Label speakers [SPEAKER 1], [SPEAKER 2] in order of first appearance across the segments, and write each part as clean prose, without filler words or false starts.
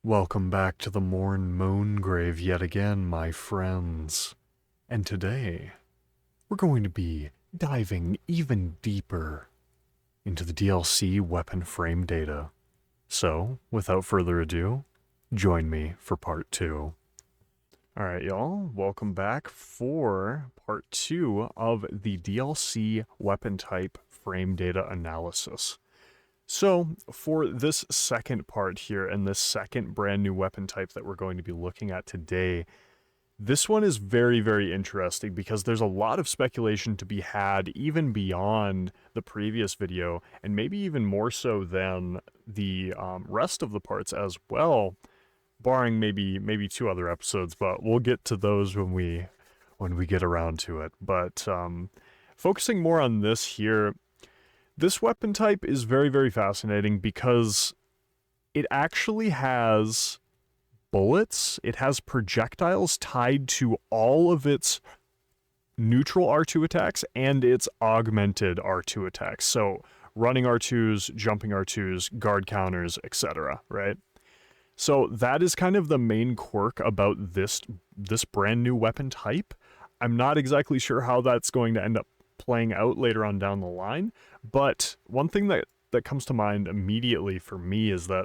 [SPEAKER 1] Welcome back to the Morn Moongrave yet again, my friends. And today, we're going to be diving even deeper into the DLC weapon frame data. So, without further ado, join me for part 2. Alright, y'all, welcome back for part 2 of the DLC weapon type frame data analysis. So, for this second part here and this second brand new weapon type that we're going to be looking at today, this one is very, very interesting because there's a lot of speculation to be had even beyond the previous video, and maybe even more so than the rest of the parts as well, barring maybe two other episodes, but we'll get to those when we get around to it. But focusing more on this here, this weapon type is very, very fascinating because it actually has bullets, it has projectiles tied to all of its neutral R2 attacks and its augmented R2 attacks. So running R2s, jumping R2s, guard counters, etc., right? So that is kind of the main quirk about this brand new weapon type. I'm not exactly sure how that's going to end up playing out later on down the line, but one thing that comes to mind immediately for me is that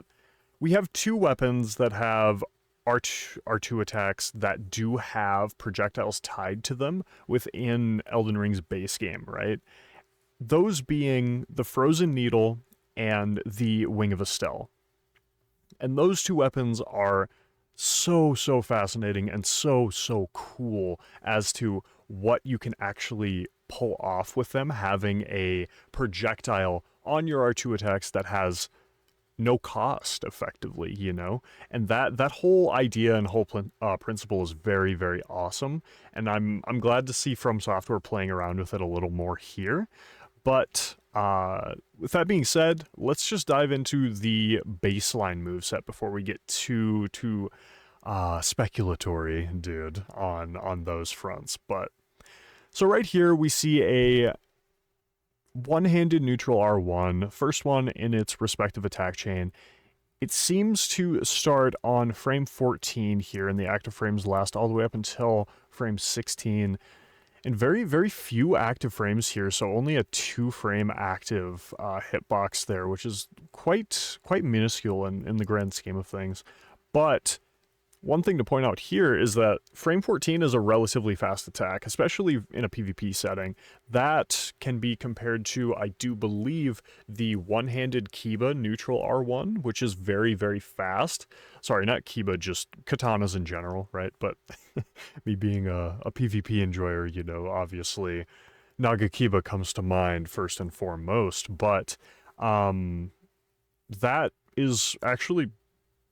[SPEAKER 1] we have two weapons that have R2 attacks that do have projectiles tied to them within Elden Ring's base game, right? Those being the Frozen Needle and the Wing of Estelle. And those two weapons are so fascinating and so cool as to what you can actually pull off with them, having a projectile on your R2 attacks that has no cost, effectively, you know? And that whole idea and whole principle is very, very awesome, and I'm glad to see From Software playing around with it a little more here. But with that being said, let's just dive into the baseline moveset before we get too speculatory, dude, on those fronts. But so right here we see a one-handed neutral R1, first one in its respective attack chain. It seems to start on frame 14 here, and the active frames last all the way up until frame 16. And very few active frames here, so only a 2-frame active hitbox there, which is quite minuscule in the grand scheme of things. But one thing to point out here is that frame 14 is a relatively fast attack, especially in a PvP setting. That can be compared to, I do believe, the one-handed Kiba neutral R1, which is very fast. Sorry, not Kiba, just katanas in general, right? But me being a PvP enjoyer, you know, obviously Naga Kiba comes to mind first and foremost, but that is actually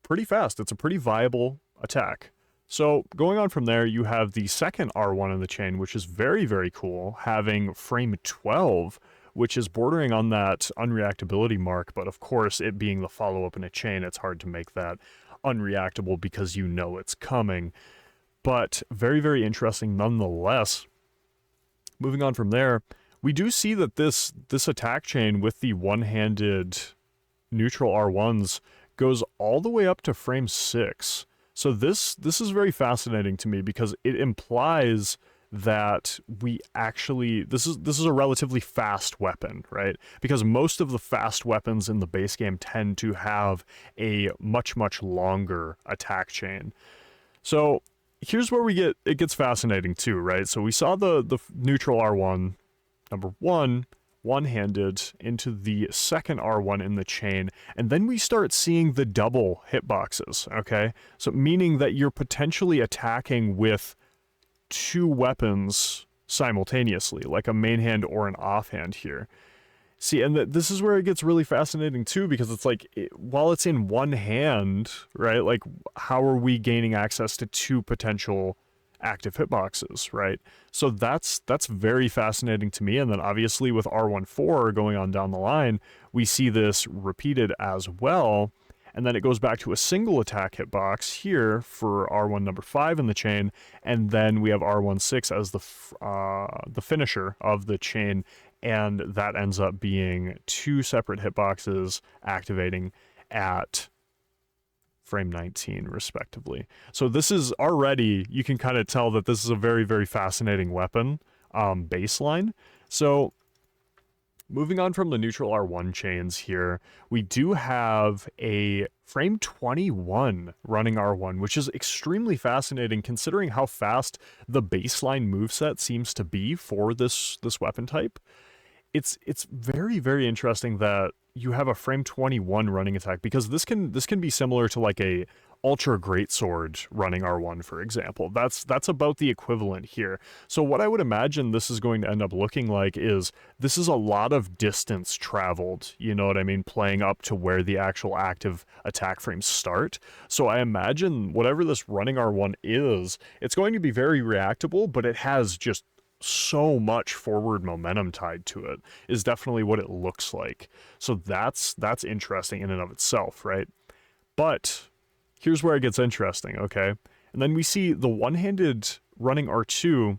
[SPEAKER 1] pretty fast. It's a pretty viable attack. So going on from there, you have the second R1 in the chain, which is very cool, having frame 12, which is bordering on that unreactability mark, but of course, it being the follow-up in a chain, it's hard to make that unreactable because you know it's coming. But very interesting nonetheless. Moving on from there, we do see that this attack chain with the one-handed neutral R1s goes all the way up to frame 6. So this is very fascinating to me because it implies that we actually this is a relatively fast weapon, right? Because most of the fast weapons in the base game tend to have a much longer attack chain. So here's where it gets fascinating too, right? So we saw the neutral R1 number 1 one-handed into the second R1 in the chain, and then we start seeing the double hitboxes, okay? So meaning that you're potentially attacking with two weapons simultaneously, like a main hand or an offhand here. See, and this is where it gets really fascinating too, because it's like, while it's in one hand, right, like how are we gaining access to two potential active hitboxes, right? So that's very fascinating to me. And then obviously with R14 going on down the line, we see this repeated as well. And then it goes back to a single attack hitbox here for R1 number 5 in the chain, and then we have R16 as the finisher of the chain, and that ends up being two separate hitboxes activating at frame 19 respectively. So this is already, you can kind of tell that this is a very, very fascinating weapon baseline. So moving on from the neutral R1 chains here, we do have a frame 21 running R1, which is extremely fascinating considering how fast the baseline moveset seems to be for this weapon type. It's very, very interesting that you have a frame 21 running attack, because this can be similar to like a ultra greatsword running R1, for example. That's about the equivalent here. So what I would imagine this is going to end up looking like is this is a lot of distance traveled, you know what I mean, playing up to where the actual active attack frames start. So I imagine whatever this running R1 is, it's going to be very reactable, but it has just so much forward momentum tied to it, is definitely what it looks like. So that's interesting in and of itself, right? But here's where it gets interesting, okay? And then we see the one-handed running R2.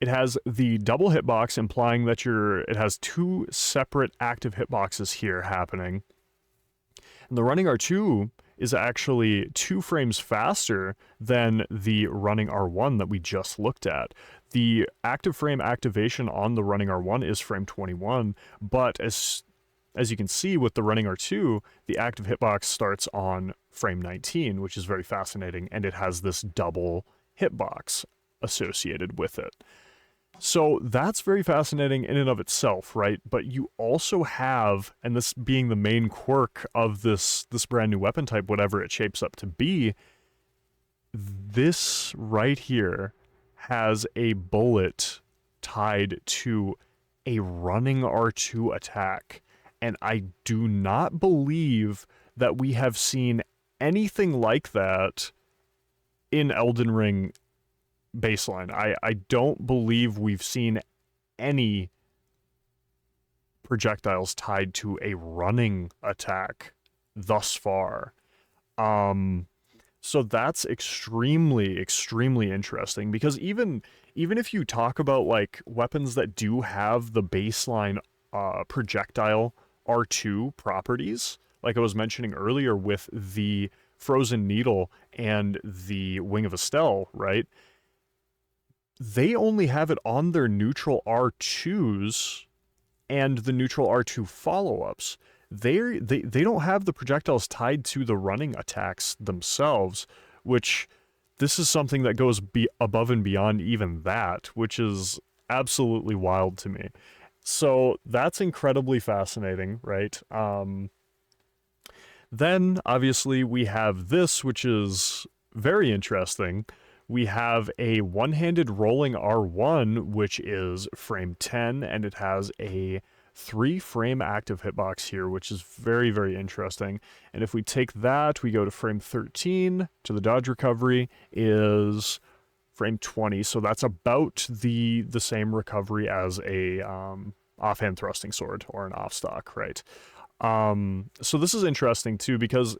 [SPEAKER 1] It has the double hitbox, implying that it has two separate active hitboxes here happening. And the running R2 is actually 2 frames faster than the running R1 that we just looked at. The active frame activation on the running R1 is frame 21, but as you can see with the running R2, the active hitbox starts on frame 19, which is very fascinating, and it has this double hitbox associated with it. So that's very fascinating in and of itself, right? But you also have, and this being the main quirk of this brand new weapon type, whatever it shapes up to be, this right here has a bullet tied to a running R2 attack. And I do not believe that we have seen anything like that in Elden Ring baseline. I don't believe we've seen any projectiles tied to a running attack thus far. So that's extremely, extremely interesting, because even if you talk about like weapons that do have the baseline projectile R2 properties, like I was mentioning earlier with the Frozen Needle and the Wing of Estelle, right? They only have it on their neutral R2s and the neutral R2 follow-ups. They don't have the projectiles tied to the running attacks themselves, which this is something that goes above and beyond even that, which is absolutely wild to me. So that's incredibly fascinating, right? Then, obviously, we have this, which is very interesting. We have a one-handed rolling R1, which is frame 10, and it has a 3-frame active hitbox here, which is very, very interesting. And if we take that, we go to frame 13, to the dodge recovery, is frame 20. So that's about the same recovery as a offhand thrusting sword or an offstock, right? So this is interesting too, because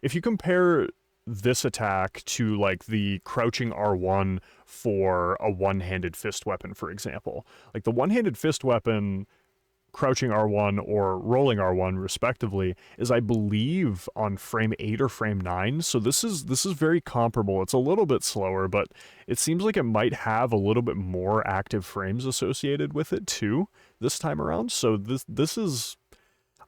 [SPEAKER 1] if you compare this attack to like the crouching R1 for a one-handed fist weapon, for example, like the one-handed fist weapon, crouching R1 or rolling R1 respectively, is I believe on frame 8 or frame 9. So this is very comparable. It's a little bit slower, but it seems like it might have a little bit more active frames associated with it too this time around. So this is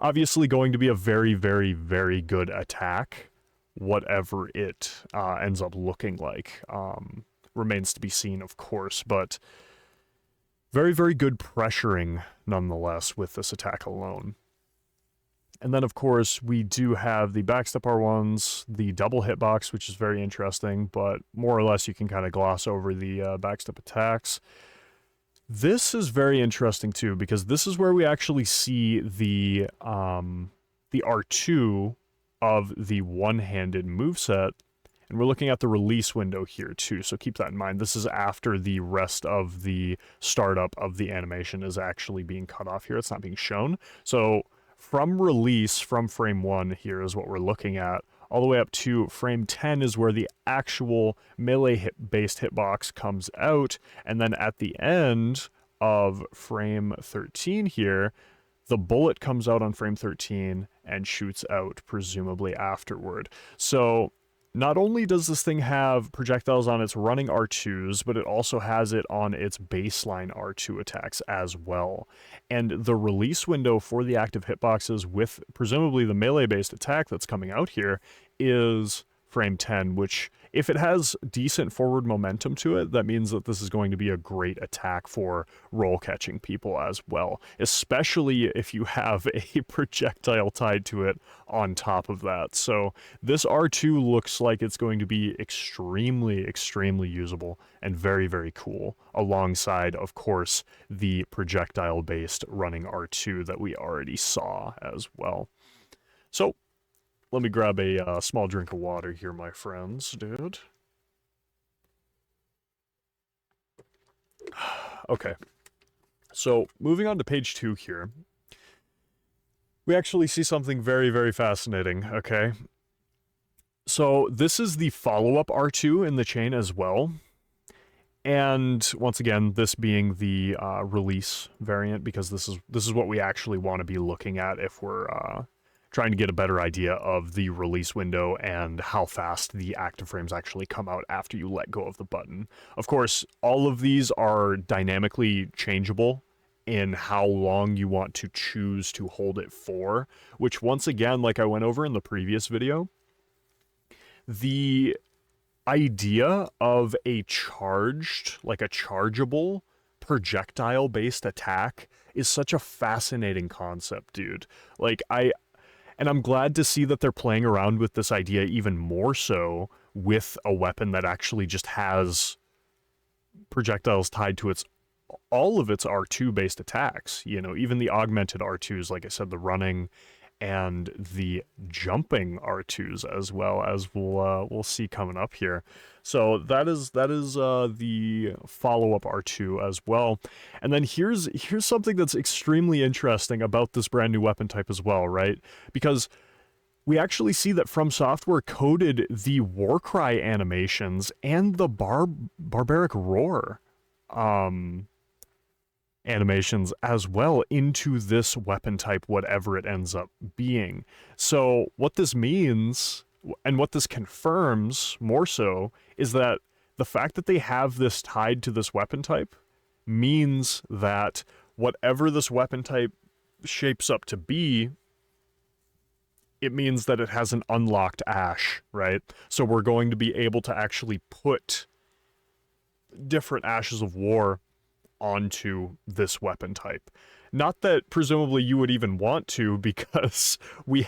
[SPEAKER 1] obviously going to be a very, very, very good attack, whatever it ends up looking like. Remains to be seen, of course, but very, very good pressuring nonetheless with this attack alone. And then, of course, we do have the backstep R1s, the double hitbox, which is very interesting, but more or less you can kind of gloss over the backstep attacks. This is very interesting too, because this is where we actually see the R2 of the one-handed moveset, and we're looking at the release window here too, so keep that in mind. This is after the rest of the startup of the animation is actually being cut off here. It's not being shown. So from release, from frame 1 here is what we're looking at, all the way up to frame 10 is where the actual melee-based hitbox comes out, and then at the end of frame 13 here, the bullet comes out on frame 13, and shoots out, presumably afterward. So not only does this thing have projectiles on its running R2s, but it also has it on its baseline R2 attacks as well. And the release window for the active hitboxes with presumably the melee-based attack that's coming out here is frame 10, which if it has decent forward momentum to it, that means that this is going to be a great attack for roll catching people as well, especially if you have a projectile tied to it on top of that. So this R2 looks like it's going to be extremely, extremely usable and very, very cool, alongside, of course, the projectile-based running R2 that we already saw as well. So let me grab a small drink of water here, my friends, dude. Okay. So, moving on to page 2 here. We actually see something very, very fascinating, okay? So, this is the follow-up R2 in the chain as well. And once again, this being the release variant, because this is what we actually want to be looking at if we're trying to get a better idea of the release window and how fast the active frames actually come out after you let go of the button. Of course, all of these are dynamically changeable in how long you want to choose to hold it for, which once again, like I went over in the previous video, the idea of a charged, like a chargeable projectile-based attack is such a fascinating concept, dude. Like, and I'm glad to see that they're playing around with this idea even more so with a weapon that actually just has projectiles tied to all of its R2 based attacks. You know, even the augmented R2s, like I said, the running and the jumping R2s as well, as we'll see coming up here. So that is the follow-up R2 as well. And then here's something that's extremely interesting about this brand new weapon type as well, right? Because we actually see that From Software coded the Warcry animations and the Barbaric Roar animations as well into this weapon type, whatever it ends up being. So what this means, and what this confirms more so, is that the fact that they have this tied to this weapon type means that whatever this weapon type shapes up to be, it means that it has an unlocked ash, right? So we're going to be able to actually put different ashes of war onto this weapon type. Not that presumably you would even want to, because we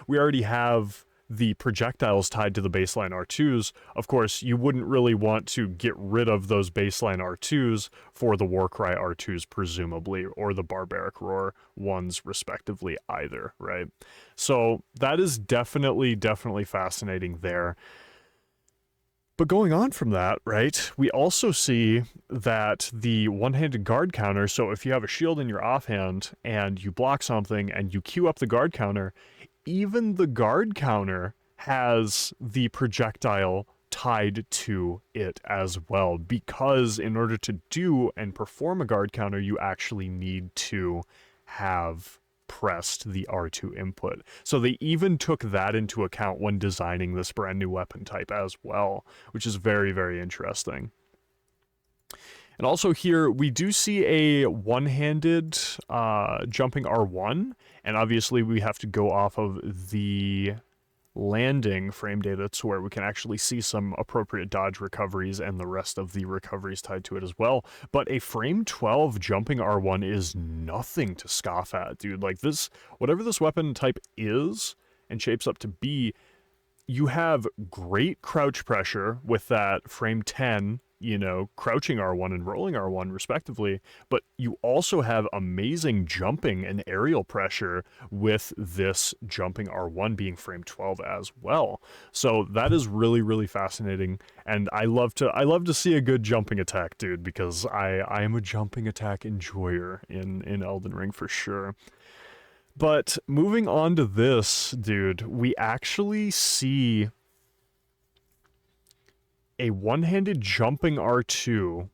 [SPEAKER 1] already have the projectiles tied to the baseline R2s. Of course, you wouldn't really want to get rid of those baseline R2s for the Warcry R2s, presumably, or the Barbaric Roar ones, respectively, either, right? So that is definitely fascinating there. But going on from that, right, we also see that the one-handed guard counter, so if you have a shield in your offhand and you block something and you queue up the guard counter, even the guard counter has the projectile tied to it as well, because in order to do and perform a guard counter, you actually need to have pressed the R2 input. So they even took that into account when designing this brand new weapon type as well, which is very, very interesting. And also here, we do see a one-handed jumping R1, and obviously we have to go off of the landing frame data to where we can actually see some appropriate dodge recoveries and the rest of the recoveries tied to it as well. But a frame 12 jumping R1 is nothing to scoff at, dude. Like this, whatever this weapon type is and shapes up to be, you have great crouch pressure with that frame 10, you know, crouching R1 and rolling R1 respectively, but you also have amazing jumping and aerial pressure with this jumping R1 being frame 12 as well. So that is really, really fascinating, and I love to see a good jumping attack, dude, because I am a jumping attack enjoyer in Elden Ring for sure. But moving on to this, dude, we actually see a one-handed jumping R2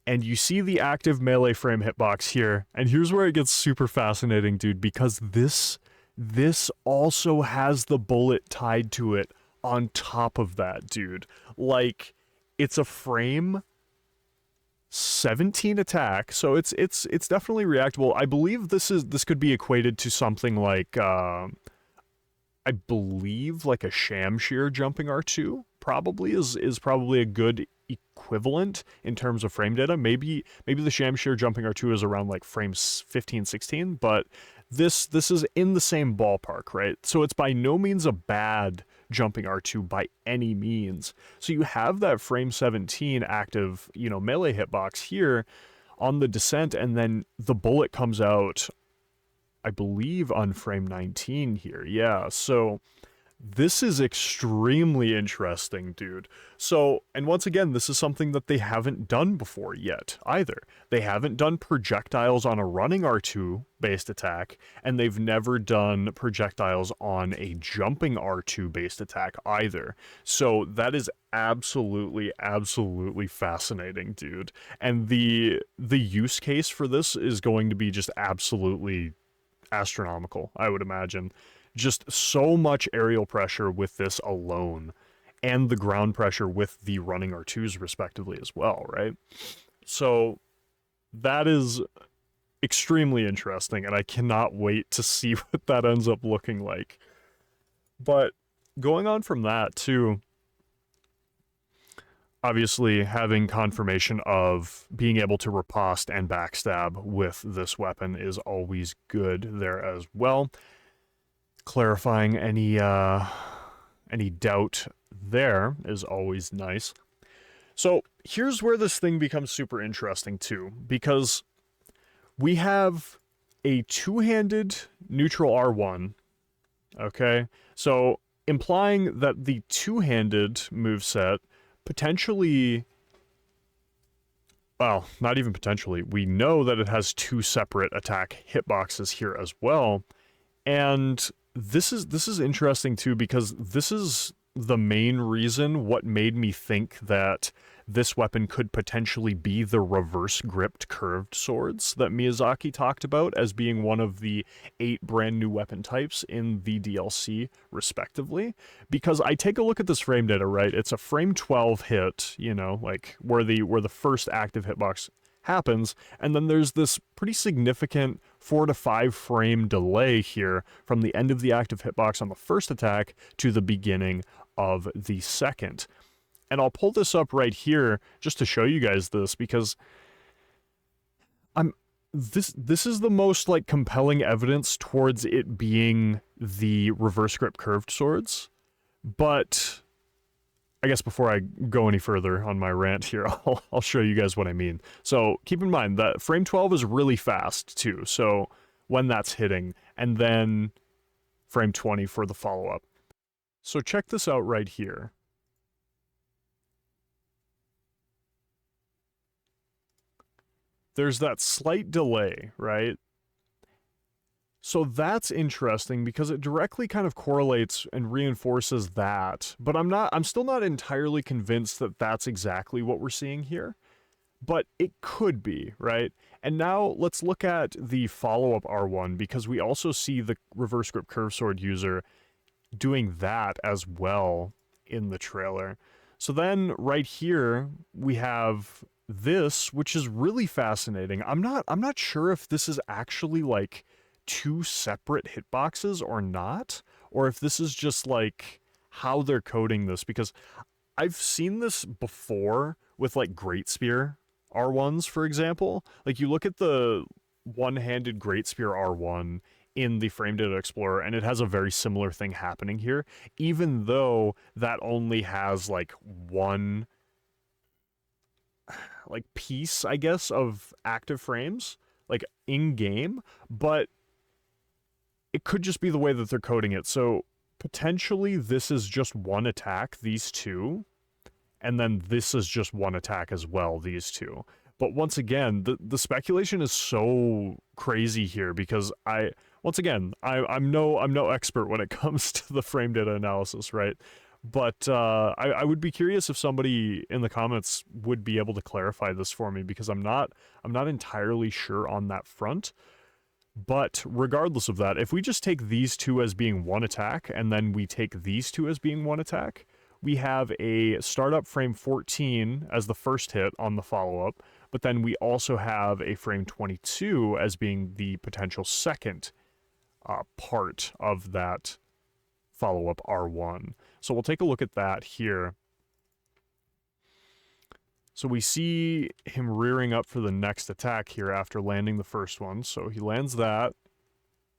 [SPEAKER 1] And you see the active melee frame hitbox here, and here's where it gets super fascinating, dude, because this also has the bullet tied to it on top of that, dude. Like, it's a frame 17 attack, so it's definitely reactable. I believe this could be equated to something like I believe like a Shamshir jumping R2 probably is probably a good equivalent in terms of frame data. Maybe the Shamshir jumping R2 is around like frames 15, 16, but this is in the same ballpark, right? So it's by no means a bad jumping R2 by any means. So you have that frame 17 active, melee hitbox here on the descent, and then the bullet comes out, I believe, on frame 19 here. Yeah, so this is extremely interesting, dude. So, and once again, this is something that they haven't done before yet, either. They haven't done projectiles on a running R2 based attack, and they've never done projectiles on a jumping R2 based attack either. So that is absolutely fascinating, dude. And the use case for this is going to be just absolutely astronomical, I would imagine. Just so much aerial pressure with this alone, and the ground pressure with the running R2s respectively as well, right? So that is extremely interesting, and I cannot wait to see what that ends up looking like. But going on from that too, obviously having confirmation of being able to riposte and backstab with this weapon is always good there as well. Clarifying any doubt there is always nice. So here's where this thing becomes super interesting too, because we have a two-handed neutral R1, okay? So implying that the two-handed moveset potentially, well, not even potentially, we know that it has two separate attack hitboxes here as well, and this is interesting too, because this is the main reason what made me think that this weapon could potentially be the reverse gripped curved swords that Miyazaki talked about as being one of the 8 brand new weapon types in the DLC respectively. Because I take a look at this frame data, right? It's a frame 12 hit, like where the first active hitbox happens, and then there's this pretty significant 4 to 5 frame delay here from the end of the active hitbox on the first attack to the beginning of the second. And I'll pull this up right here just to show you guys this, because this is the most like compelling evidence towards it being the reverse grip curved swords. But I guess before I go any further on my rant here, I'll show you guys what I mean. So keep in mind that frame 12 is really fast too, so when that's hitting, and then frame 20 for the follow-up. So check this out right here. There's that slight delay, right? So that's interesting because it directly kind of correlates and reinforces that, but I'm still not entirely convinced that that's exactly what we're seeing here, but it could be, right? And now let's look at the follow-up R1, because we also see the reverse grip curve sword user doing that as well in the trailer. So then right here we have this, which is really fascinating. I'm not sure if this is actually like 2 separate hitboxes or not, or if this is just like how they're coding this, because I've seen this before with like Great Spear R1s, for example. Like you look at the one-handed Great Spear R1 in the Frame Data Explorer, and it has a very similar thing happening here, even though that only has like one like piece, I guess, of active frames, like in-game, but it could just be the way that they're coding it. So potentially this is just one attack, these two, and then this is just one attack as well, these two. But once again, the speculation is so crazy here, because I'm no expert when it comes to the frame data analysis, right? But I would be curious if somebody in the comments would be able to clarify this for me, because I'm not entirely sure on that front. But regardless of that, if we just take these two as being one attack, and then we take these two as being one attack, we have a startup frame 14 as the first hit on the follow-up, but then we also have a frame 22 as being the potential second part of that follow-up R1. So we'll take a look at that here. So we see him rearing up for the next attack here after landing the first one. So he lands that.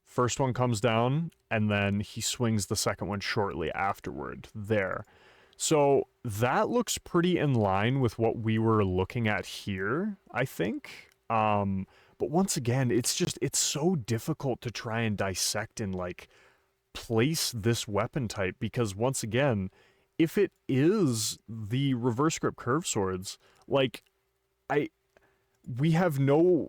[SPEAKER 1] First one comes down, and then he swings the second one shortly afterward there. So that looks pretty in line with what we were looking at here, I think. But once again, it's so difficult to try and dissect and like place this weapon type, because once again, if it is the reverse grip curved swords, like we have no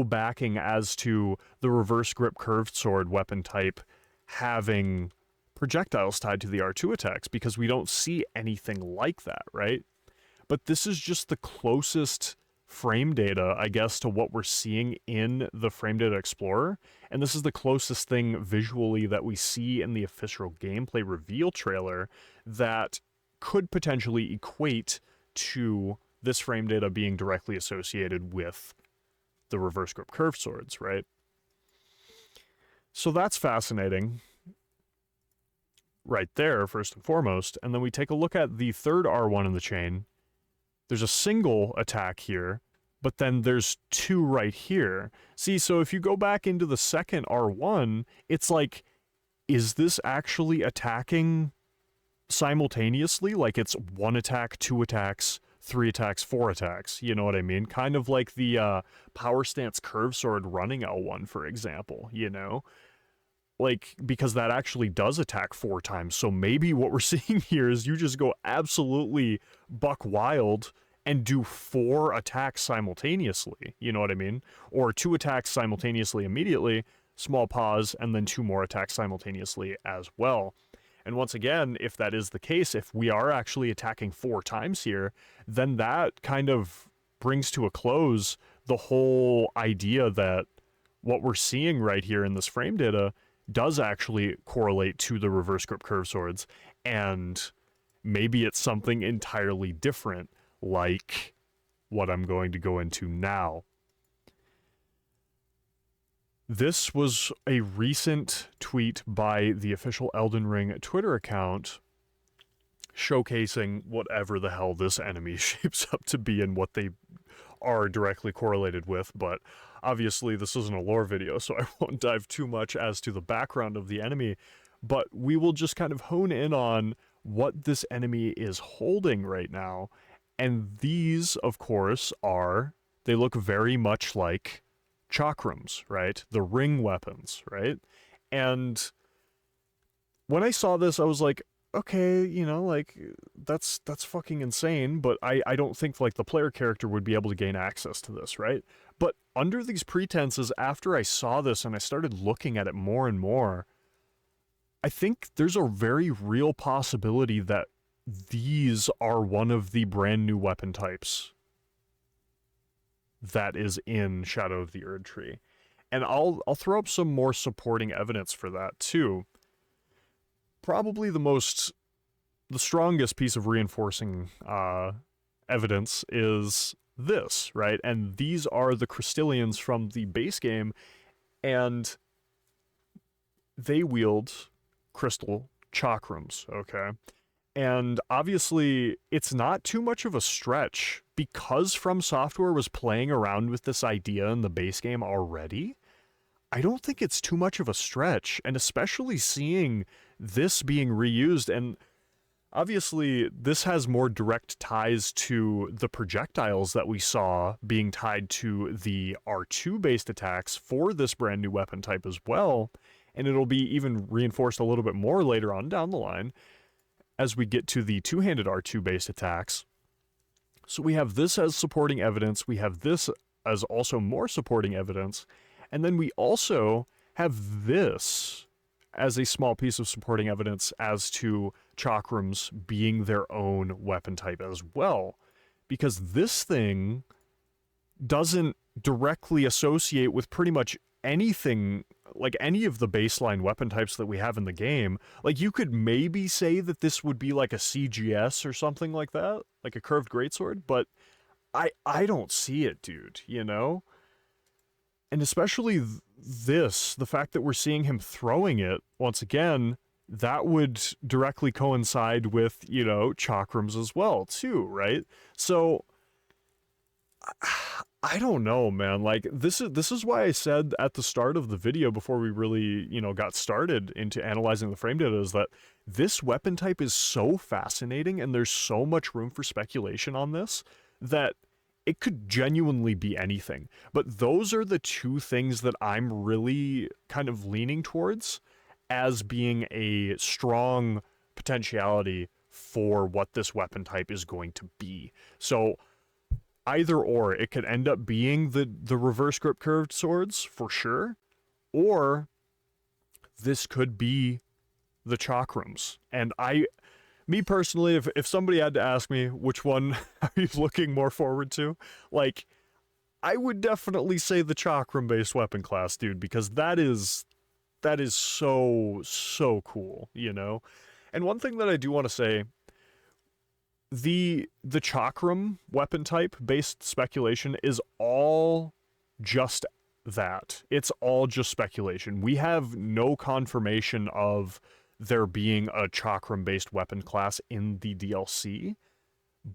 [SPEAKER 1] backing as to the reverse grip curved sword weapon type having projectiles tied to the R2 attacks, because we don't see anything like that, right? But this is just the closest frame data, I guess, to what we're seeing in the Frame Data Explorer, and this is the closest thing visually that we see in the official gameplay reveal trailer that could potentially equate to this frame data being directly associated with the reverse grip curved swords, right? So that's fascinating right there, first and foremost. And then we take a look at the third R1 in the chain. There's a single attack here, but then there's two right here. See, so if you go back into the second R1, it's like, is this actually attacking simultaneously? Like it's one attack, two attacks, three attacks, four attacks, you know what I mean? Kind of like the power stance curve sword running L1, for example, you know? Like, because that actually does attack four times. So maybe what we're seeing here is you just go absolutely buck wild and do four attacks simultaneously, you know what I mean? Or two attacks simultaneously immediately, small pause, and then two more attacks simultaneously as well. And once again, if that is the case, if we are actually attacking four times here, then that kind of brings to a close the whole idea that what we're seeing right here in this frame data does actually correlate to the reverse grip curve swords, and maybe it's something entirely different, like what I'm going to go into now. This was a recent tweet by the official Elden Ring Twitter account showcasing whatever the hell this enemy shapes up to be and what they are directly correlated with, but obviously this isn't a lore video, so I won't dive too much as to the background of the enemy, but we will just kind of hone in on what this enemy is holding right now. And these, of course, they look very much like chakrams, right? The ring weapons, right? And when I saw this, I was like, okay, you know, like, that's fucking insane, but I don't think, like, the player character would be able to gain access to this, right? But under these pretenses, after I saw this and I started looking at it more and more, I think there's a very real possibility that these are one of the brand new weapon types that is in Shadow of the Erdtree. And I'll throw up some more supporting evidence for that too. Probably the strongest piece of reinforcing evidence is this, right? And these are the Crystallians from the base game, and they wield crystal chakrams, okay? And obviously, it's not too much of a stretch, because From Software was playing around with this idea in the base game already. I don't think it's too much of a stretch, and especially seeing this being reused, and obviously this has more direct ties to the projectiles that we saw being tied to the R2 based attacks for this brand new weapon type as well, and it'll be even reinforced a little bit more later on down the line as we get to the two-handed R2 based attacks. So we have this as supporting evidence, we have this as also more supporting evidence, and then we also have this as a small piece of supporting evidence as to chakrams being their own weapon type as well, because this thing doesn't directly associate with pretty much anything, like any of the baseline weapon types that we have in the game. Like, you could maybe say that this would be like a CGS or something like that, like a curved greatsword, but I don't see it, dude, you know? And especially the fact that we're seeing him throwing it, once again, that would directly coincide with, you know, chakrams as well, too, right? So, I don't know, man. Like, this is why I said at the start of the video, before we really, you know, got started into analyzing the frame data, is that this weapon type is so fascinating and there's so much room for speculation on this that it could genuinely be anything. But those are the two things that I'm really kind of leaning towards as being a strong potentiality for what this weapon type is going to be. So either or, it could end up being the reverse grip curved swords for sure, or this could be the chakrams. And me personally, if somebody had to ask me which one are you looking more forward to, like, I would definitely say the chakram based weapon class, dude, because that is so cool, you know? And one thing that I do want to say, the chakram weapon type based speculation is all just that. It's all just speculation. We have no confirmation of there being a chakram based weapon class in the DLC,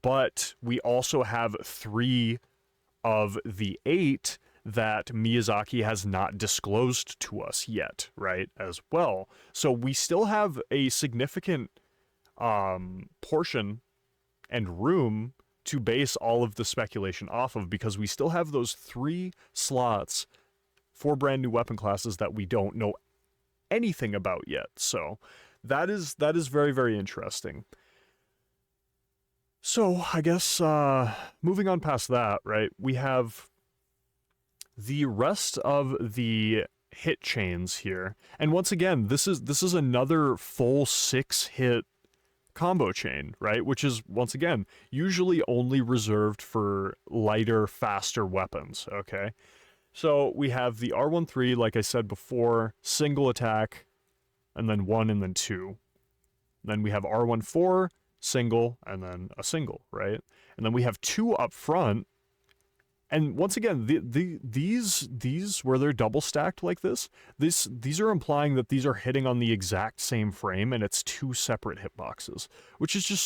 [SPEAKER 1] but we also have 3 of the 8 that Miyazaki has not disclosed to us yet, right, as well. So we still have a significant portion and room to base all of the speculation off of, because we still have those 3 slots for brand new weapon classes that we don't know anything about yet. So that is very, very interesting. So I guess moving on past that, right, we have the rest of the hit chains here. And once again, this is another full 6-hit combo chain, right? Which is, once again, usually only reserved for lighter, faster weapons, okay? So we have the R13, like I said before, single attack, and then 1 and then 2. Then we have R14, single, and then a single, right? And then we have 2 up front. And once again, these where they're double stacked like this, these are implying that these are hitting on the exact same frame, and it's 2 separate hitboxes, which is just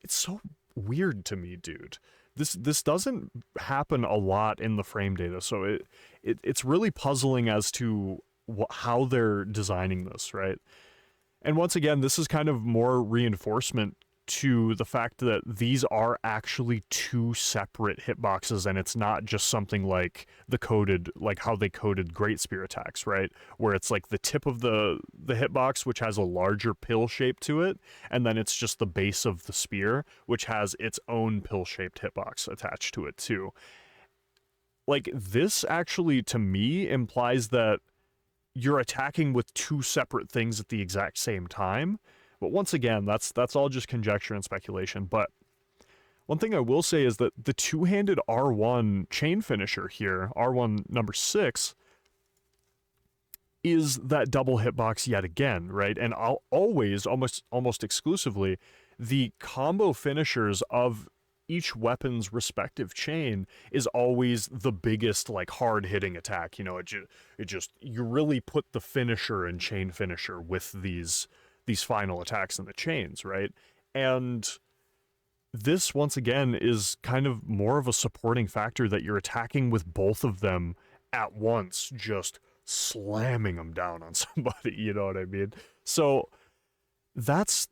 [SPEAKER 1] it's so weird to me, dude. This doesn't happen a lot in the frame data, so it's really puzzling as to how they're designing this, right? And once again, this is kind of more reinforcement to the fact that these are actually 2 separate hitboxes, and it's not just something like like how they coded Great Spear attacks, right? Where it's like the tip of the hitbox, which has a larger pill shape to it, and then it's just the base of the spear, which has its own pill-shaped hitbox attached to it too. Like, this actually, to me, implies that you're attacking with 2 separate things at the exact same time. But once again, that's all just conjecture and speculation. But one thing I will say is that the 2-handed R1 chain finisher here, R1 number 6, is that double hitbox yet again, right? And I'll always, almost exclusively, the combo finishers of each weapon's respective chain is always the biggest, like, hard-hitting attack. You know, you really put the finisher and chain finisher with these final attacks in the chains, right? And this, once again, is kind of more of a supporting factor that you're attacking with both of them at once, just slamming them down on somebody, you know what I mean? So that's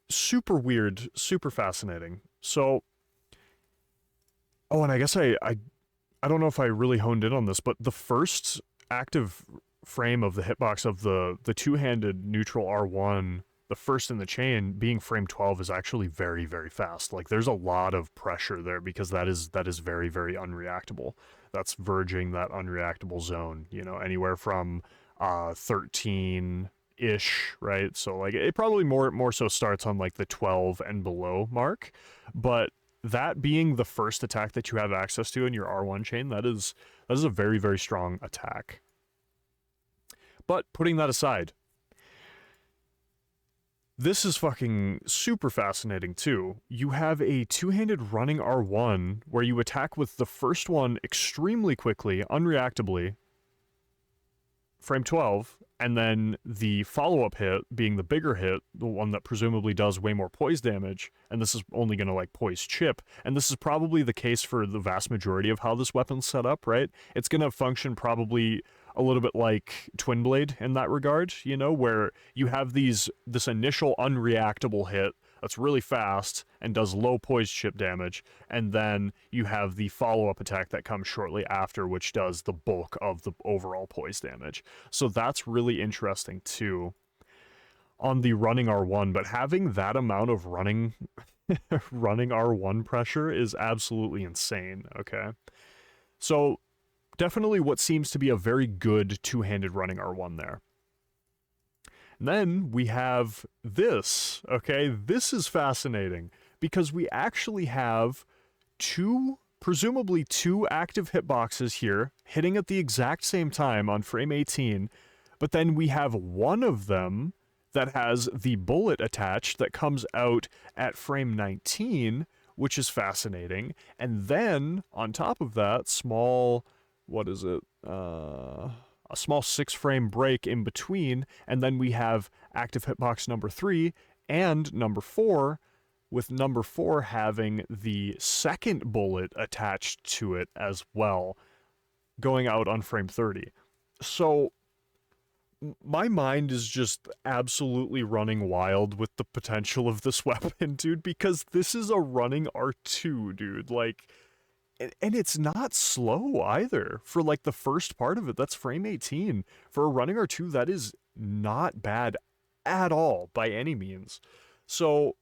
[SPEAKER 1] super weird, super fascinating. So, oh, and I guess I don't know if I really honed in on this, but the first active frame of the hitbox of the 2-handed neutral R1, the first in the chain, being frame 12, is actually very, very fast. Like, there's a lot of pressure there, because that is very, very unreactable. That's verging that unreactable zone, you know, anywhere from 13 ish, right? So like it probably more so starts on like the 12 and below mark, but that being the first attack that you have access to in your R1 chain, that is a very, very strong attack. But putting that aside, this is fucking super fascinating too. You have a two-handed running R1 where you attack with the first one extremely quickly, unreactably, frame 12, and then the follow-up hit being the bigger hit, the one that presumably does way more poise damage, and this is only going to like poise chip, and this is probably the case for the vast majority of how this weapon's set up, right? It's going to function probably a little bit like Twin Blade in that regard, you know, where you have this initial unreactable hit that's really fast and does low poise chip damage, and then you have the follow-up attack that comes shortly after, which does the bulk of the overall poise damage. So that's really interesting too on the running R1, but having that amount of running running R1 pressure is absolutely insane, okay? So definitely what seems to be a very good two-handed running R1 there. And then we have this, okay? This is fascinating because we actually have presumably two active hitboxes here hitting at the exact same time on frame 18, but then we have one of them that has the bullet attached that comes out at frame 19, which is fascinating. And then on top of that, a small 6-frame break in between, and then we have active hitbox number 3 and number 4, with number 4 having the second bullet attached to it as well, going out on frame 30. So my mind is just absolutely running wild with the potential of this weapon, dude, because this is a running R2, dude. Like, and it's not slow either for like the first part of it. That's frame 18. For a running R2, that is not bad at all by any means. So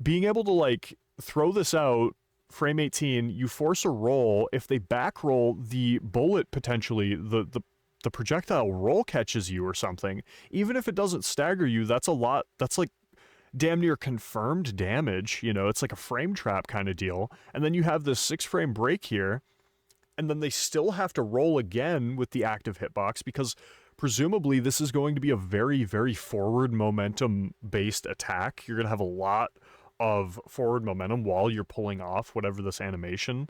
[SPEAKER 1] being able to like throw this out, frame 18, you force a roll. If they back roll, the bullet potentially, the projectile roll catches you or something. Even if it doesn't stagger you, that's a lot. That's like damn near confirmed damage, you know, it's like a frame trap kind of deal. And then you have this 6-frame break here, and then they still have to roll again with the active hitbox because presumably this is going to be a very, very forward momentum based attack. You're going to have a lot of forward momentum while you're pulling off whatever this animation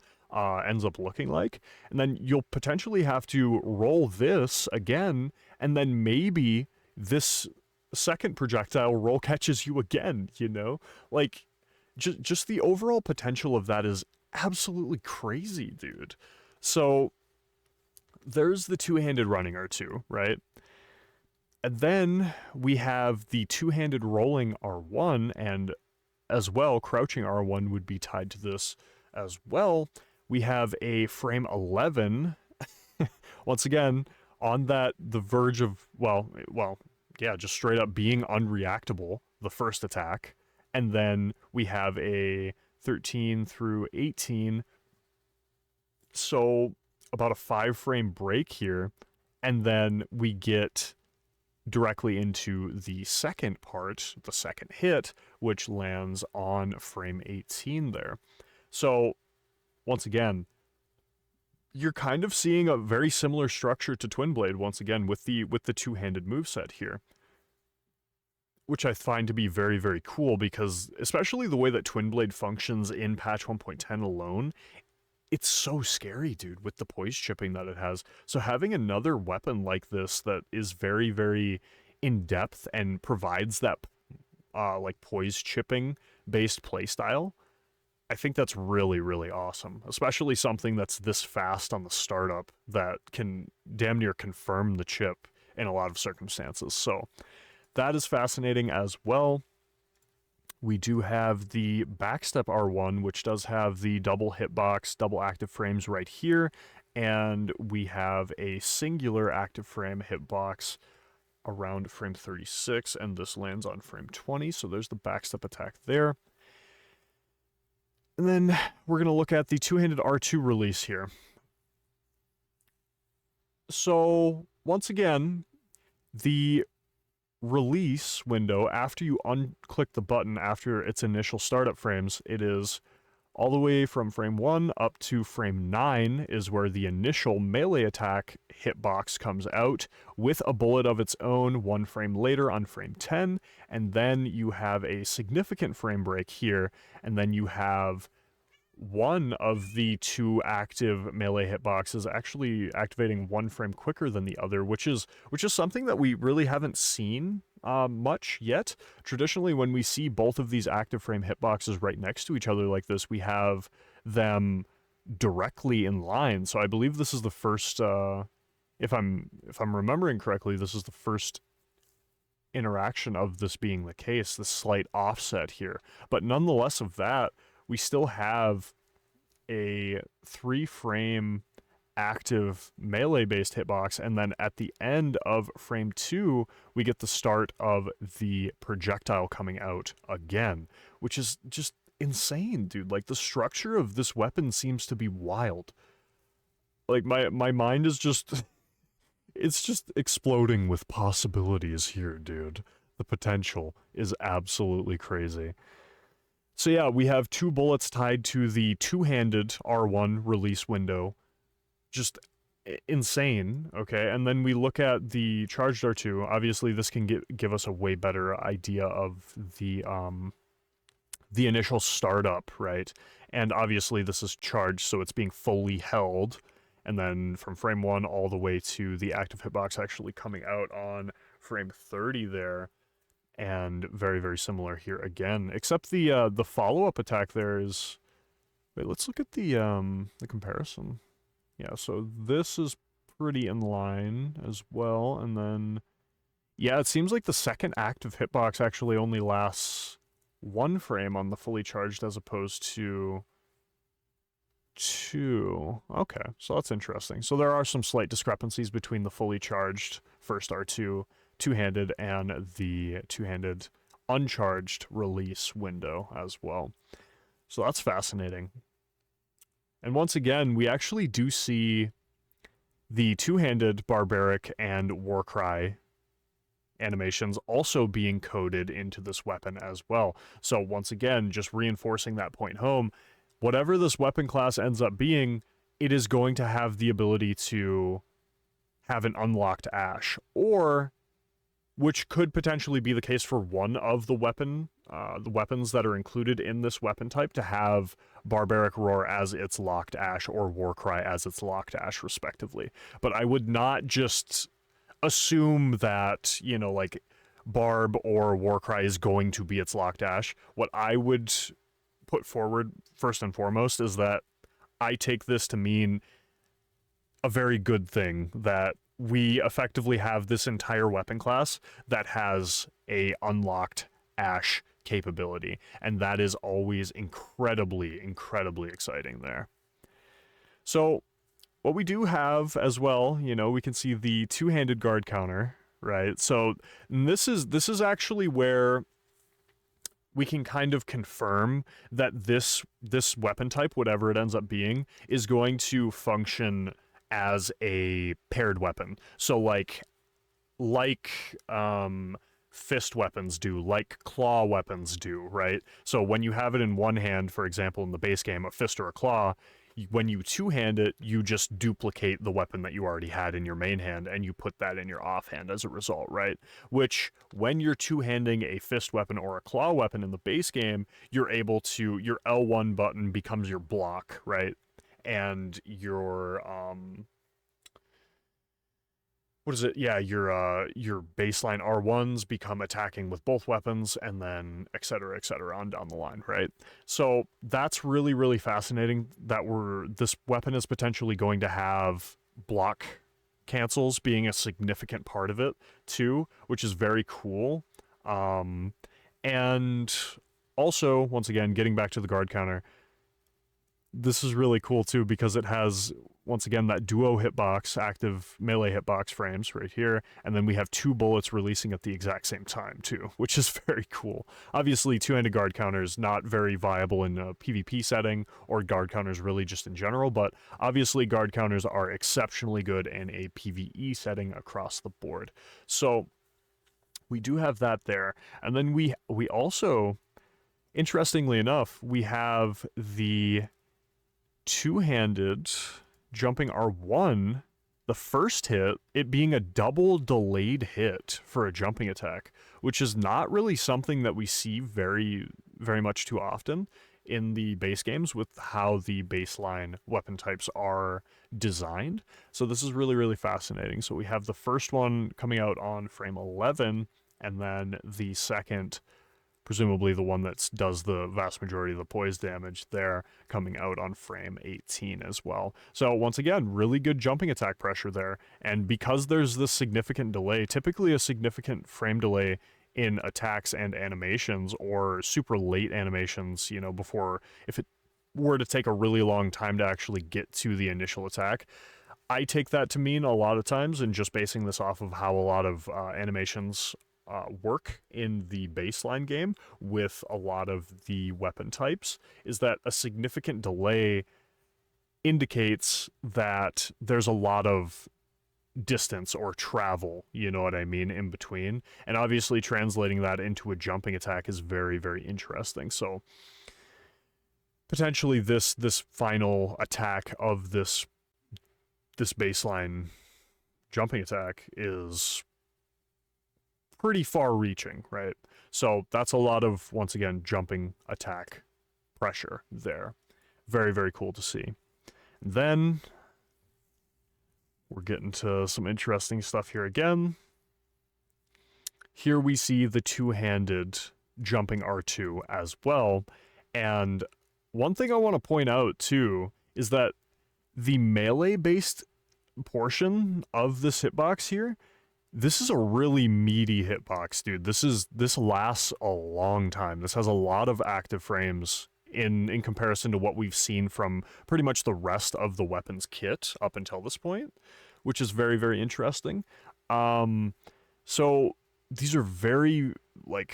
[SPEAKER 1] ends up looking like. And then you'll potentially have to roll this again, and then maybe this second projectile roll catches you again, you know? Like, just the overall potential of that is absolutely crazy, dude. So, there's the two-handed running R2, right? And then we have the two-handed rolling R1, and as well, crouching R1 would be tied to this as well. We have a frame 11, once again, on the verge of, yeah, just straight up being unreactable, the first attack. And then we have a 13 through 18. So about a 5-frame break here. And then we get directly into the second part, the second hit, which lands on frame 18 there. So once again, you're kind of seeing a very similar structure to Twin Blade once again with the two-handed moveset here, which I find to be very, very cool because especially the way that Twin Blade functions in patch 1.10 alone, it's so scary, dude, with the poise chipping that it has. So having another weapon like this that is very, very in-depth and provides that like poise chipping based playstyle, I think that's really, really awesome, especially something that's this fast on the startup that can damn near confirm the chip in a lot of circumstances. So that is fascinating as well. We do have the backstep R1, which does have the double hitbox, double active frames right here, and we have a singular active frame hitbox around frame 36, and this lands on frame 20, so there's the backstep attack there. And then we're going to look at the two-handed R2 release here. So, once again, the release window, after you unclick the button after its initial startup frames, it is all the way from frame 1 up to frame 9 is where the initial melee attack hitbox comes out with a bullet of its own 1 frame later on frame 10, and then you have a significant frame break here, and then you have one of the 2 active melee hitboxes actually activating 1 frame quicker than the other, which is something that we really haven't seen much yet. Traditionally, when we see both of these active frame hitboxes right next to each other like this, we have them directly in line. So I believe this is the first, if I'm remembering correctly, this is the first interaction of this being the case, this slight offset here. But nonetheless of that, we still have a 3-frame active melee-based hitbox, and then at the end of frame 2, we get the start of the projectile coming out again, which is just insane, dude. Like, the structure of this weapon seems to be wild. Like, my mind is just... it's just exploding with possibilities here, dude. The potential is absolutely crazy. So yeah, we have 2 bullets tied to the 2-handed R1 release window. Just insane, okay? And then we look at the charged R2. Obviously, this can give us a way better idea of the initial startup, right? And obviously, this is charged, so it's being fully held. And then from frame 1 all the way to the active hitbox actually coming out on frame 30 there. And very, very similar here again, except the follow-up attack there is... Wait, let's look at the comparison. Yeah, so this is pretty in line as well, and then... Yeah, it seems like the second active hitbox actually only lasts 1 frame on the fully charged as opposed to 2. Okay, so that's interesting. So there are some slight discrepancies between the fully charged first R2 2-handed and the 2-handed uncharged release window as well. So that's fascinating. And once again, we actually do see the 2-handed barbaric and warcry animations also being coded into this weapon as well. So once again, just reinforcing that point home, whatever this weapon class ends up being, it is going to have the ability to have an unlocked Ash, or which could potentially be the case for one of the weapons that are included in this weapon type, to have Barbaric Roar as its locked Ash or Warcry as its locked Ash, respectively. But I would not just assume that, you know, like, Barb or Warcry is going to be its locked Ash. What I would put forward, first and foremost, is that I take this to mean a very good thing, that we effectively have this entire weapon class that has a unlocked Ash capability, and that is always incredibly, incredibly exciting there. So what we do have as well, you know, we can see the 2-handed guard counter, right? So this is actually where we can kind of confirm that this weapon type, whatever it ends up being, is going to function as a paired weapon. So like fist weapons do, like claw weapons do, right? So when you have it in one hand, for example, in the base game, a fist or a claw, when you 2-hand it, you just duplicate the weapon that you already had in your main hand, and you put that in your offhand as a result, right? Which, when you're 2-handing a fist weapon or a claw weapon in the base game, you're able to, your L1 button becomes your block, right? And your what is it? Yeah, your baseline R1s become attacking with both weapons, and then et cetera, on down the line, right? So that's really, really fascinating that this weapon is potentially going to have block cancels being a significant part of it too, which is very cool. And also, once again, getting back to the guard counter, this is really cool too, because it has, once again, that duo hitbox, active melee hitbox frames right here, and then we have 2 bullets releasing at the exact same time too, which is very cool. Obviously, 2-handed guard counters not very viable in a PvP setting, or guard counters really just in general, but obviously guard counters are exceptionally good in a PvE setting across the board. So We do have that there. And then we also, interestingly enough, we have the two-handed jumping R1, the first hit, it being a double delayed hit for a jumping attack, which is not really something that we see very, very much too often in the base games with how the baseline weapon types are designed. So this is really, really fascinating. So we have the first one coming out on frame 11, and then the second, presumably the one that does the vast majority of the poise damage there, coming out on frame 18 as well. So once again, really good jumping attack pressure there. And because there's this significant delay, typically a significant frame delay in attacks and animations, or super late animations, you know, before, if it were to take a really long time to actually get to the initial attack, I take that to mean a lot of times, and just basing this off of how a lot of animations work in the baseline game with a lot of the weapon types, is that a significant delay indicates that there's a lot of distance or travel, you know what I mean, in between. And obviously translating that into a jumping attack is very, very interesting. So potentially this final attack of this baseline jumping attack is pretty far reaching, right? So that's a lot of, once again, jumping attack pressure there. Very, very cool to see. Then we're getting to some interesting stuff here again. Here we see the two-handed jumping R2 as well. And one thing I want to point out too is that the melee-based portion of this hitbox here, this is a really meaty hitbox, dude. This lasts a long time. This has a lot of active frames in comparison to what we've seen from pretty much the rest of the weapons kit up until this point, which is very, very interesting. So these are very, like,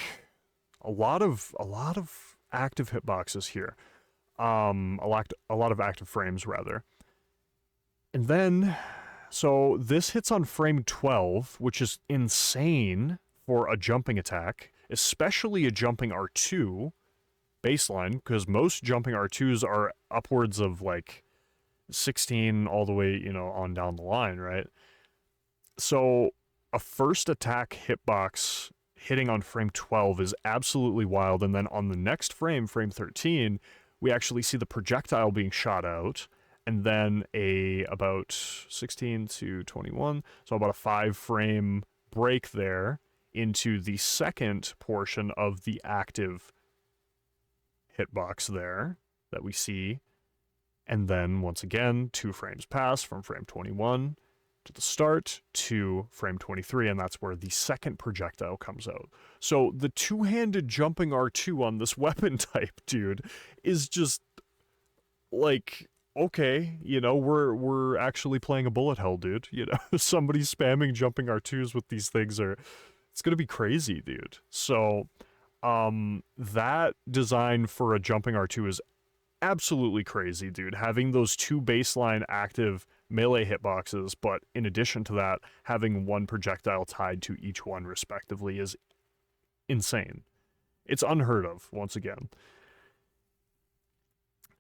[SPEAKER 1] a lot of active hitboxes here. A lot of active frames rather. And then, so this hits on frame 12, which is insane for a jumping attack, especially a jumping R2 baseline, because most jumping R2s are upwards of like 16 all the way, you know, on down the line, right? So a first attack hitbox hitting on frame 12 is absolutely wild, and then on the next frame, frame 13, we actually see the projectile being shot out, and then about 16 to 21, so about a 5-frame break there into the second portion of the active hitbox there that we see. And then once again, 2 frames pass from frame 21 to the start to frame 23, and that's where the second projectile comes out. So the two-handed jumping R2 on this weapon type, dude, is just like, okay, you know, we're actually playing a bullet hell, dude. You know, somebody spamming jumping R2s with these things it's gonna be crazy, dude. So that design for a jumping R2 is absolutely crazy, dude. Having those 2 baseline active melee hitboxes, but in addition to that, having 1 projectile tied to each one respectively is insane. It's unheard of, once again.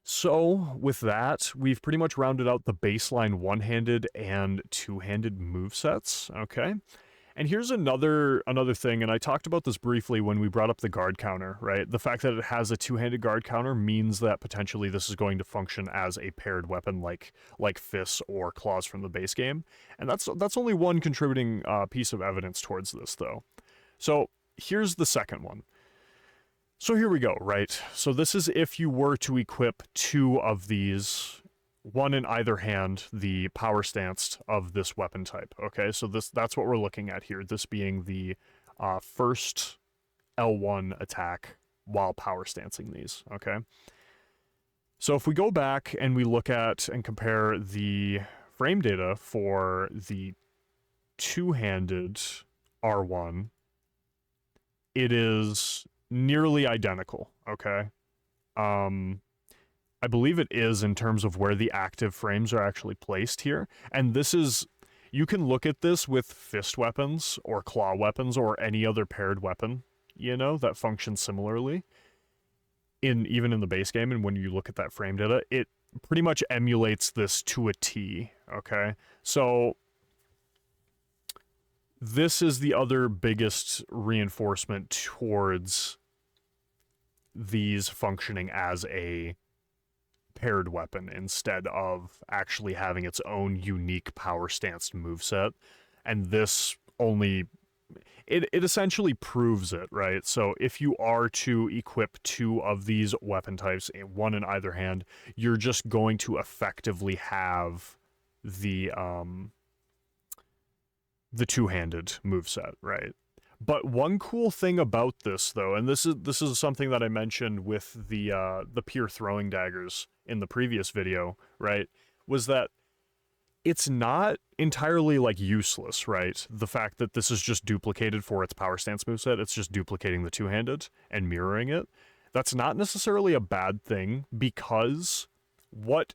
[SPEAKER 1] So with that, we've pretty much rounded out the baseline one-handed and two-handed movesets, okay? And here's another thing, and I talked about this briefly when we brought up the guard counter, right? The fact that it has a 2-handed guard counter means that potentially this is going to function as a paired weapon like fists or claws from the base game. And that's only one contributing piece of evidence towards this, though. So here's the second one. So here we go, right? So this is if you were to equip 2 of these, one in either hand, the power stance of this weapon type, okay? So that's what we're looking at here, this being the first L1 attack while power stancing these, okay? So if we go back and we look at and compare the frame data for the two-handed R1, it is nearly identical, okay? I believe it is in terms of where the active frames are actually placed here. And this is, You can look at this with fist weapons or claw weapons or any other paired weapon, you know, that functions similarly. Even in the base game, and when you look at that frame data, it pretty much emulates this to a T, okay? So this is the other biggest reinforcement towards these functioning as a paired weapon instead of actually having its own unique power stanced moveset. And this only it essentially proves it, right? So if you are to equip 2 of these weapon types, one in either hand, you're just going to effectively have the two-handed moveset, right? But one cool thing about this, though, and this is something that I mentioned with the peer throwing daggers in the previous video, right? Was that it's not entirely like useless, right? The fact that this is just duplicated for its power stance moveset, it's just duplicating the two-handed and mirroring it. That's not necessarily a bad thing, because what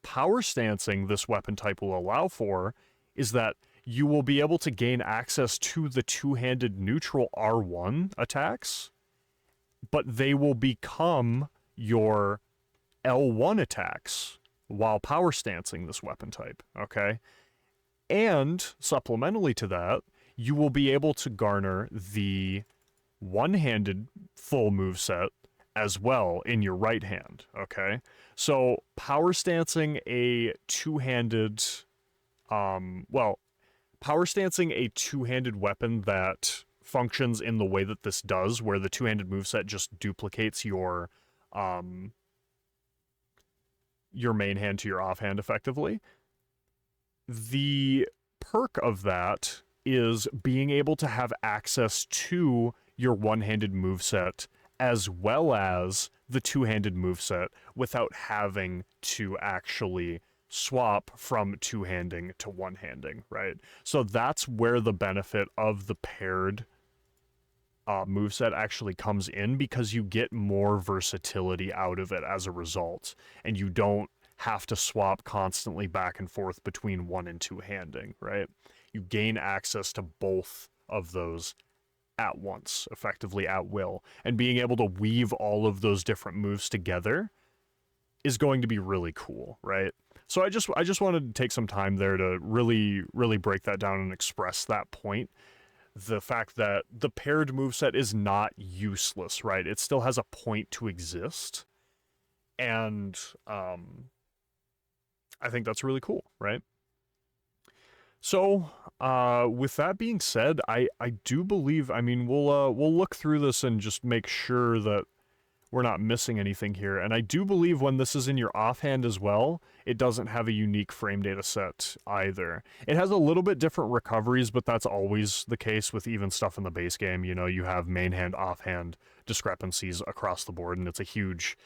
[SPEAKER 1] power stancing this weapon type will allow for is that you will be able to gain access to the two-handed neutral R1 attacks, but they will become your L1 attacks while power stancing this weapon type, okay? And supplementally to that, you will be able to garner the one-handed full moveset as well in your right hand, okay? So power stancing a two-handed, power stancing a two-handed weapon that functions in the way that this does, where the two-handed moveset just duplicates your main hand to your offhand effectively. The perk of that is being able to have access to your one-handed moveset as well as the two-handed moveset without having to actually swap from two-handing to one-handing, right? So that's where the benefit of the paired moveset actually comes in, because you get more versatility out of it as a result, and you don't have to swap constantly back and forth between one and two-handing, right? You gain access to both of those at once, effectively at will, and being able to weave all of those different moves together is going to be really cool, right? So I just wanted to take some time there to really break that down and express that point. The fact that the paired moveset is not useless, right? It still has a point to exist. And I think that's really cool, right? So, with that being said, I do believe, I mean, we'll look through this and just make sure that we're not missing anything here. And I do believe when this is in your offhand as well, it doesn't have a unique frame data set either. It has a little bit different recoveries, but that's always the case with even stuff in the base game. You know, you have main hand, offhand discrepancies across the board, and it's a huge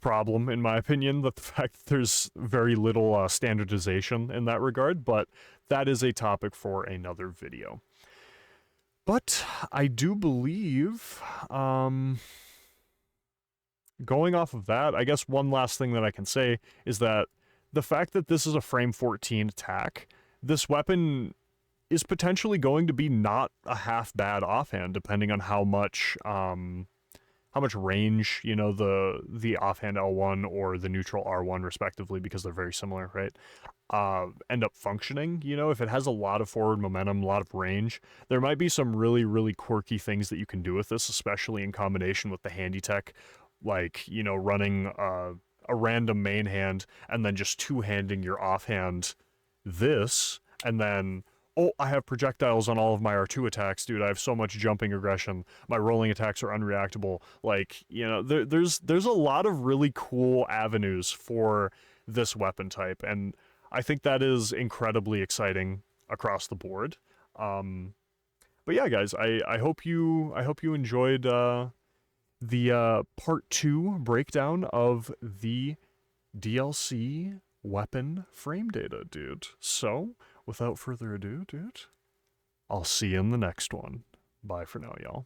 [SPEAKER 1] problem, in my opinion, that the fact that there's very little standardization in that regard, but that is a topic for another video. But I do believe, going off of that, I guess one last thing that I can say is that the fact that this is a frame 14 attack, this weapon is potentially going to be not a half bad offhand, depending on how much range, you know, the offhand L1 or the neutral R1 respectively, because they're very similar, right, end up functioning. You know, if it has a lot of forward momentum, a lot of range, there might be some really quirky things that you can do with this, especially in combination with the handy tech, like, you know, running a random main hand and then just two-handing your offhand this, and then, oh, I have projectiles on all of my R2 attacks, dude. I have so much jumping aggression. My rolling attacks are unreactable. Like, you know, there's a lot of really cool avenues for this weapon type, and I think that is incredibly exciting across the board. But yeah, guys, I hope you enjoyed the part 2 breakdown of the DLC weapon frame data, dude. So, without further ado, dude, I'll see you in the next one. Bye for now, y'all.